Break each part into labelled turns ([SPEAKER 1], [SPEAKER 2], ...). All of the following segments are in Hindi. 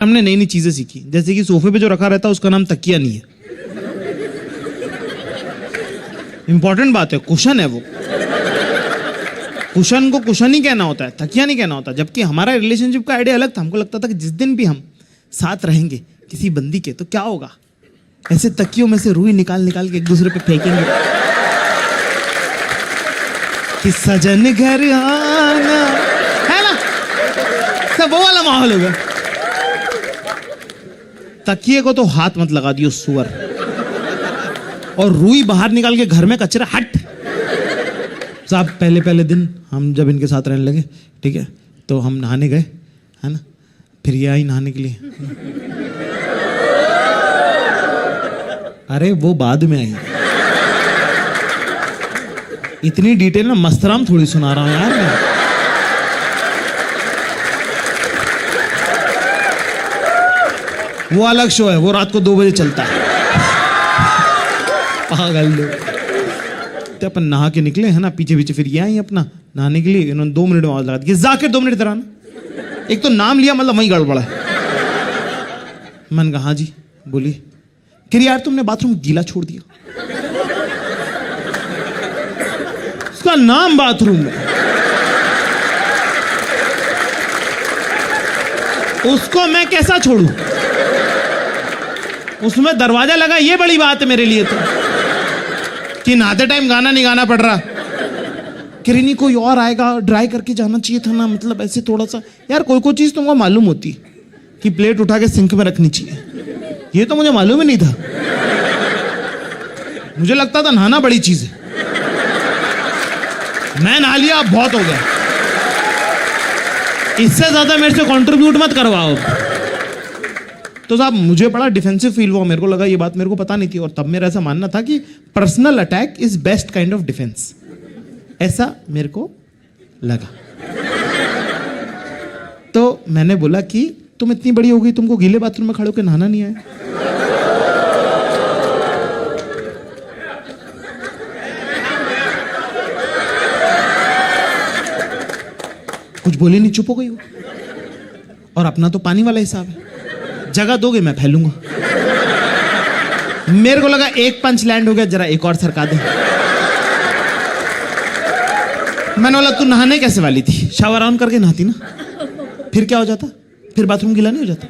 [SPEAKER 1] हमने नई नई चीजें सीखी, जैसे कि सोफे पे जो रखा रहता है उसका नाम तकिया नहीं है। इंपॉर्टेंट बात है, कुशन है वो। कुशन को कुशन ही कहना होता है, तकिया नहीं कहना होता। जबकि हमारा रिलेशनशिप का आइडिया अलग था। हमको लगता था कि जिस दिन भी हम साथ रहेंगे किसी बंदी के, तो क्या होगा, ऐसे तकियों में से रुई निकाल निकाल के एक दूसरे पे फेंकेंगे कि सजन घर आना, है ना, सब वो वाला माहौल होगा। तकिए को तो हाथ मत लगा दियो सुअर, और रुई बाहर निकाल के घर में कचरा हट। साहब पहले पहले दिन हम जब इनके साथ रहने लगे, ठीक है, तो हम नहाने गए, है ना, फिर ये आई नहाने के लिए। अरे वो बाद में आई, इतनी डिटेल ना मस्तराम थोड़ी सुना रहा हूं यार मैं। वो अलग शो है, वो रात को 2 बजे चलता है। पागल लोग। तो अपन नहा के निकले, है ना, पीछे पीछे फिर ये आई अपना नहाने के लिए। इन्होंने 2 मिनट में आवाज लगा दी, जाकिर 2 मिनट इधर आना। एक तो नाम लिया, मतलब वहीं गड़बड़ है। मन कहा, हाँ जी बोलिए। फिर यार तुमने बाथरूम गीला छोड़ दिया, उसका नाम बाथरूम है, उसको मैं कैसा छोड़ू? उसमें दरवाजा लगा, ये बड़ी बात है मेरे लिए तो, कि नहाते टाइम गाना नहीं गाना पड़ रहा। किरनी कोई और आएगा, ड्राई करके जाना चाहिए था ना, मतलब ऐसे थोड़ा सा। यार कोई कोई चीज तुमको मालूम होती कि प्लेट उठा के सिंक में रखनी चाहिए, ये तो मुझे मालूम ही नहीं था। मुझे लगता था नहाना बड़ी चीज है। मैं नहा लिया, अब बहुत हो गया, इससे ज्यादा मेरे से कंट्रीब्यूट मत करवाओ। तो साहब मुझे बड़ा डिफेंसिव फील हुआ, मेरे को लगा ये बात मेरे को पता नहीं थी। और तब मेरा ऐसा मानना था कि personal attack is best kind of defence, ऐसा मेरे को लगा। तो मैंने बोला कि तुम इतनी बड़ी हो गई, तुमको गीले बाथरूम में खड़े होकर नहाना नहीं आया? कुछ बोले नहीं, चुप हो गई हो। और अपना तो पानी वाला हिसाब है, जगह दोगे मैं फैलूंगा। मेरे को लगा एक पंच लैंड हो गया, जरा एक और सरका दे। मैंने बोला तू नहाने कैसे वाली थी, शावर ऑन करके नहाती ना, फिर क्या हो जाता, फिर बाथरूम गीला नहीं हो जाता?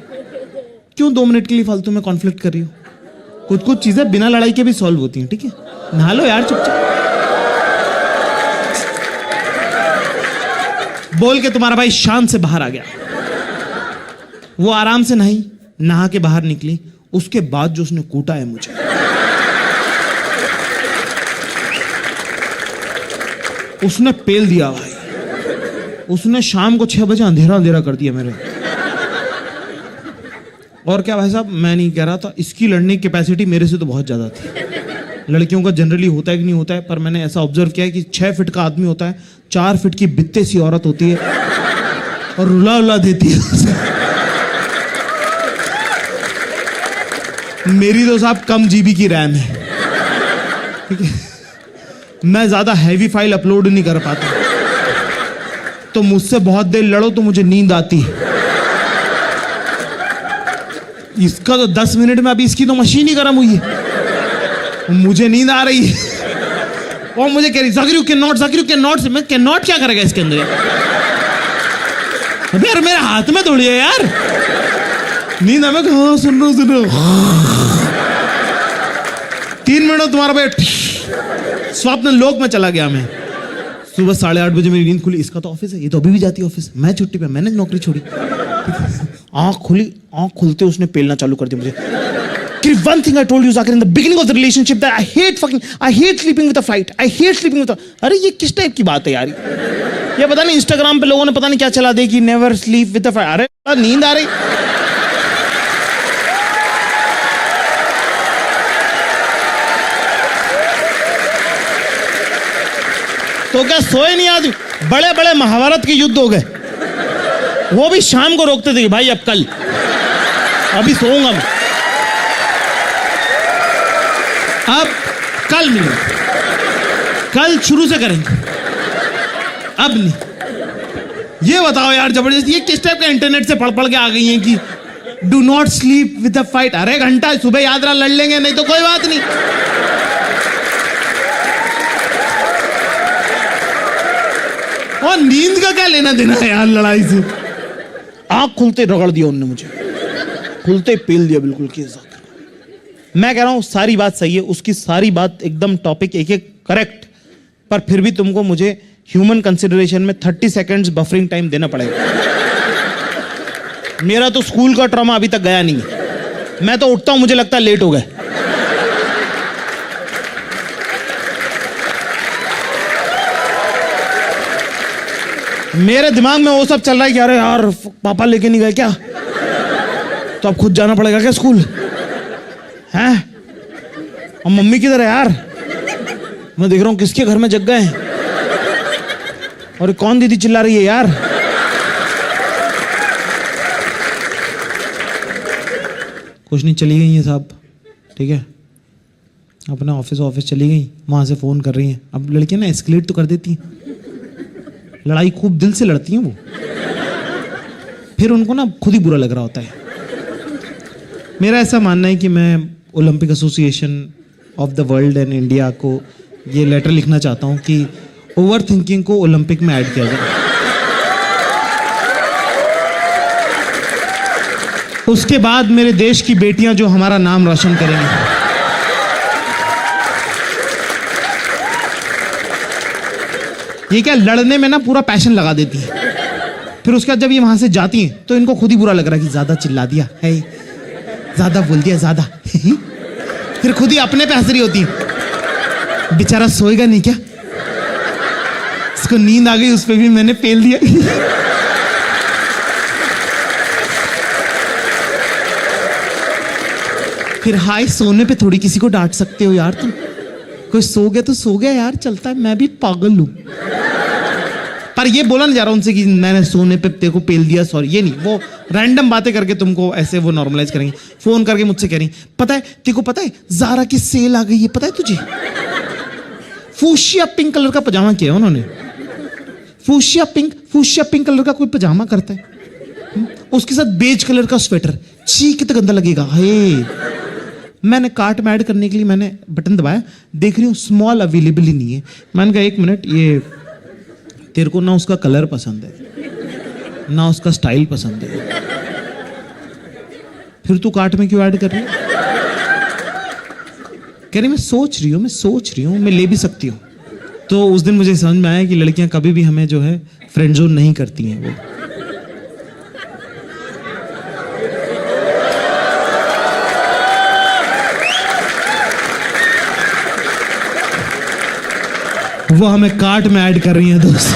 [SPEAKER 1] क्यों 2 मिनट के लिए फालतू में कॉन्फ्लिक्ट कर रही हो? कुछ कुछ चीजें बिना लड़ाई के भी सॉल्व होती हैं, ठीक है? नहा लो यार चुपचाप। बोल के तुम्हारा भाई शान से बाहर आ गया। वो आराम से नहाई, नहा के बाहर निकली। उसके बाद जो उसने कूटा है मुझे, उसने पेल दिया भाई। उसने शाम को 6 बजे अंधेरा अंधेरा कर दिया मेरे। और क्या भाई साहब, मैं नहीं कह रहा था, इसकी लड़ने की कैपेसिटी मेरे से तो बहुत ज्यादा थी। लड़कियों का जनरली होता है कि नहीं होता है, पर मैंने ऐसा ऑब्जर्व किया है कि 6 फीट का आदमी होता है, 4 फीट की बित्ते सी औरत होती है और रुला रुला देती है। मेरी तो साहब कम जीबी की रैम है, ठीक है, मैं ज्यादा हैवी फाइल अपलोड नहीं कर पाता। तो मुझसे बहुत देर लड़ो तो मुझे नींद आती है। इसका तो 10 मिनट में, अभी इसकी तो मशीन ही गर्म हुई है, मुझे नींद आ रही है। और मुझे कह रही Zakir you can not, Zakir you can not. मैं कैन नॉट क्या करेगा इसके अंदर? अबे यार मेरे हाथ में थोड़ी है यार नींद। हमें हाँ सुन रहा हूँ 3 मिनट तुम्हारा भाई स्वप्न लोक में चला गया। मैं सुबह 8:30 बजे मेरी नींद खुली। इसका तो ऑफिस है, ये तो अभी भी जाती है ऑफिस, मैं छुट्टी पे, मैंने नौकरी छोड़ी। आंख खुली, आंख खुलते उसने पेलना चालू कर दिया मुझे। One thing I told you, Zakir, in the beginning of the relationship, that I hate sleeping with a fight. I hate sleeping with a... अरे ये किस टाइप की बात है यार? ये पता नहीं इंस्टाग्राम पे लोगों ने पता नहीं क्या चला दे कि never sleep with a fight. अरे नींद आ रही। तो क्या सोए नहीं आदमी? बड़े बड़े महाभारत के युद्ध हो गए, वो भी शाम को रोकते थे कि भाई अब कल, अभी सोऊंगा मैं, अब कल मिलेंगे, कल शुरू से करेंगे, अब नहीं। ये बताओ यार जबरदस्ती, ये किस टाइप का इंटरनेट से पढ़ पढ़ के आ गई हैं कि do not sleep with the fight. अरे घंटा सुबह याद रहा, लड़ लेंगे, नहीं तो कोई बात नहीं। और नींद का क्या लेना देना है यार लड़ाई से। आंख खुलते रगड़ दिया उनने मुझे, खुलते पेल दिया बिल्कुल कि मैं कह रहा हूं सारी बात सही है, उसकी सारी बात एकदम टॉपिक एक एक करेक्ट, पर फिर भी तुमको मुझे ह्यूमन कंसिडरेशन में 30 सेकंड्स बफरिंग टाइम देना पड़ेगा। मेरा तो स्कूल का ट्रॉमा अभी तक गया नहीं है। मैं तो उठता हूं, मुझे लगता है लेट हो गए। मेरे दिमाग में वो सब चल रहा है कि अरे यार पापा लेके नहीं गए क्या, तो अब खुद जाना पड़ेगा क्या स्कूल हैं? और मम्मी किधर है यार? मैं देख रहा हूं किसके घर में जग गए हैं, और कौन दीदी चिल्ला रही है यार? कुछ नहीं, चली गई है साहब, ठीक है, अपने ऑफिस चली गई, वहां से फोन कर रही हैं। अब लड़कियां ना एस्केलेट तो कर देती हैं, लड़ाई खूब दिल से लड़ती हैं वो, फिर उनको ना खुद ही बुरा लग रहा होता है। मेरा ऐसा मानना है कि मैं Olympic association of the world and India को ये लेटर लिखना चाहता हूं कि ओवर थिंकिंग को ओलंपिक में ऐड किया जाए। उसके बाद मेरे देश की बेटियां जो हमारा नाम रोशन करेंगी। ये क्या लड़ने में ना पूरा पैशन लगा देती है, फिर उसके बाद जब ये वहां से जाती हैं तो इनको खुद ही बुरा लग रहा है कि ज्यादा चिल्ला दिया है, ज्यादा बोल दिया, ज्यादा फिर खुद ही अपने पे हंस रही होती है। बेचारा सोएगा नहीं क्या, इसको नींद आ गई, उस पे भी मैंने पेल दिया। फिर हाय, सोने पे थोड़ी किसी को डांट सकते हो यार तुम, कोई सो गया तो सो गया यार, चलता है, मैं भी पागल हूं। पर ये बोला नहीं जा रहा उनसे कि मैंने सोने पे तेरे को पेल दिया, सॉरी, ये नहीं। वो रैंडम बातें करके तुमको ऐसे वो नॉर्मलाइज करेंगे। फोन करके मुझसे कह रही, पता है तेरे को, पता है ज़ारा की सेल आ गई है, पता है तुझे? फूशिया पिंक कलर का पजामा किया उन्होंने, फूशिया पिंक कलर का कोई पजामा करता है, उसके साथ बेज कलर का स्वेटर, छी कितना गंदा लगेगा। हे, मैंने कार्ट में ऐड करने के लिए मैंने बटन दबाया, देख रही हूँ स्मॉल अवेलेबल ही नहीं है। मैंने कहा एक मिनट, ये तेरे को ना उसका कलर पसंद है ना उसका स्टाइल पसंद है, फिर तू कार्ट में क्यों ऐड कर रही है? कह रही मैं सोच रही हूँ मैं ले भी सकती हूँ। तो उस दिन मुझे समझ में आया कि लड़कियां कभी भी हमें जो है फ्रेंड जोन नहीं करती हैं। वो हमें कार्ट में ऐड कर रही हैं दोस्त।